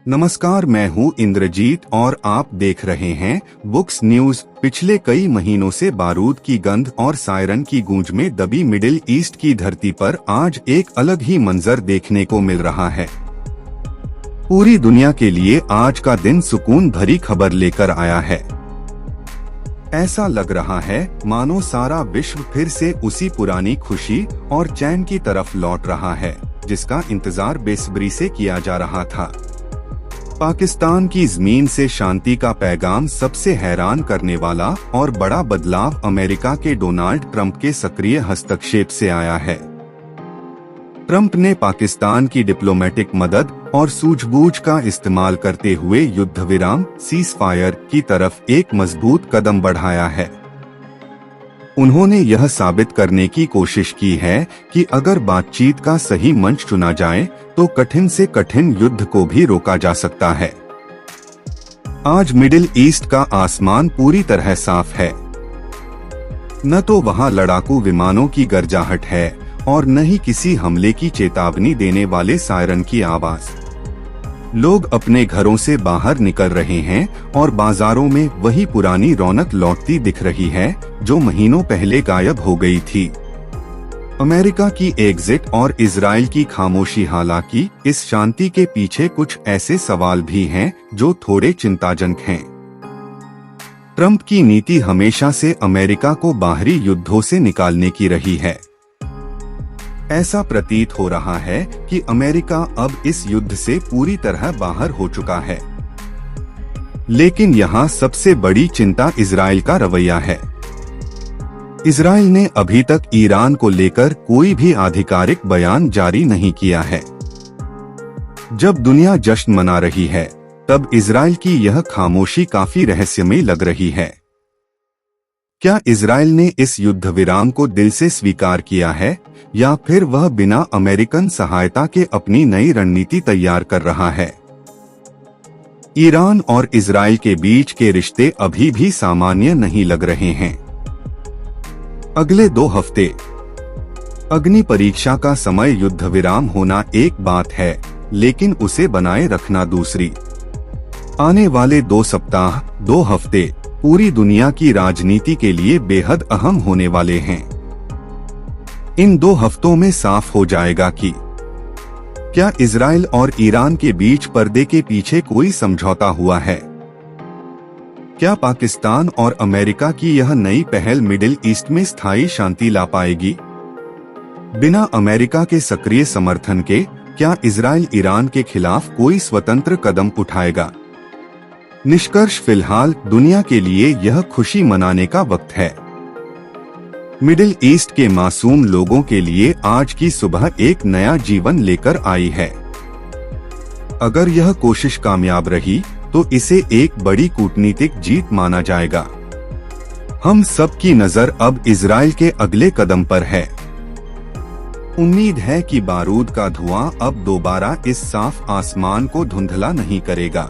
नमस्कार, मैं हूं इंद्रजीत और आप देख रहे हैं बुक्स न्यूज। पिछले कई महीनों से बारूद की गंध और सायरन की गूंज में दबी मिडिल ईस्ट की धरती पर आज एक अलग ही मंजर देखने को मिल रहा है। पूरी दुनिया के लिए आज का दिन सुकून भरी खबर लेकर आया है। ऐसा लग रहा है मानो सारा विश्व फिर से उसी पुरानी खुशी और चैन की तरफ लौट रहा है जिसका इंतजार बेसब्री से किया जा रहा था। पाकिस्तान की जमीन से शांति का पैगाम सबसे हैरान करने वाला और बड़ा बदलाव अमेरिका के डोनाल्ड ट्रंप के सक्रिय हस्तक्षेप से आया है। ट्रंप ने पाकिस्तान की डिप्लोमेटिक मदद और सूझबूझ का इस्तेमाल करते हुए युद्ध विराम सीज़फायर की तरफ एक मजबूत कदम बढ़ाया है। उन्होंने यह साबित करने की कोशिश की है कि अगर बातचीत का सही मंच चुना जाए तो कठिन से कठिन युद्ध को भी रोका जा सकता है। आज मिडिल ईस्ट का आसमान पूरी तरह साफ है। न तो वहां लड़ाकू विमानों की गर्जाहट है और न ही किसी हमले की चेतावनी देने वाले सायरन की आवाज। लोग अपने घरों से बाहर निकल रहे हैं और बाजारों में वही पुरानी रौनक लौटती दिख रही है जो महीनों पहले गायब हो गई थी। अमेरिका की एग्जिट और इजराइल की खामोशी, हालांकि इस शांति के पीछे कुछ ऐसे सवाल भी हैं जो थोड़े चिंताजनक हैं। ट्रंप की नीति हमेशा से अमेरिका को बाहरी युद्धों से निकालने की रही है। ऐसा प्रतीत हो रहा है कि अमेरिका अब इस युद्ध से पूरी तरह बाहर हो चुका है। लेकिन यहाँ सबसे बड़ी चिंता इजराइल का रवैया है। इजराइल ने अभी तक ईरान को लेकर कोई भी आधिकारिक बयान जारी नहीं किया है। जब दुनिया जश्न मना रही है, तब इजराइल की यह खामोशी काफी रहस्यमयी लग रही है। क्या इजराइल ने इस युद्ध विराम को दिल से स्वीकार किया है या फिर वह बिना अमेरिकन सहायता के अपनी नई रणनीति तैयार कर रहा है? ईरान और इजराइल के बीच के रिश्ते अभी भी सामान्य नहीं लग रहे हैं। अगले 2 हफ्ते अग्नि परीक्षा का समय, युद्ध विराम होना एक बात है, लेकिन उसे बनाए रखना दूसरी। आने वाले 2 सप्ताह, 2 हफ्ते पूरी दुनिया की राजनीति के लिए बेहद अहम होने वाले हैं। इन 2 हफ्तों में साफ हो जाएगा कि क्या इजराइल और ईरान के बीच पर्दे के पीछे कोई समझौता हुआ है। क्या पाकिस्तान और अमेरिका की यह नई पहल मिडिल ईस्ट में स्थायी शांति ला पाएगी? बिना अमेरिका के सक्रिय समर्थन के क्या इजराइल ईरान के खिलाफ कोई स्वतंत्र कदम उठाएगा? निष्कर्ष, फिलहाल दुनिया के लिए यह खुशी मनाने का वक्त है। मिडिल ईस्ट के मासूम लोगों के लिए आज की सुबह एक नया जीवन लेकर आई है। अगर यह कोशिश कामयाब रही तो इसे एक बड़ी कूटनीतिक जीत माना जाएगा। हम सब की नजर अब इजराइल के अगले कदम पर है। उम्मीद है कि बारूद का धुआं अब दोबारा इस साफ आसमान को धुंधला नहीं करेगा।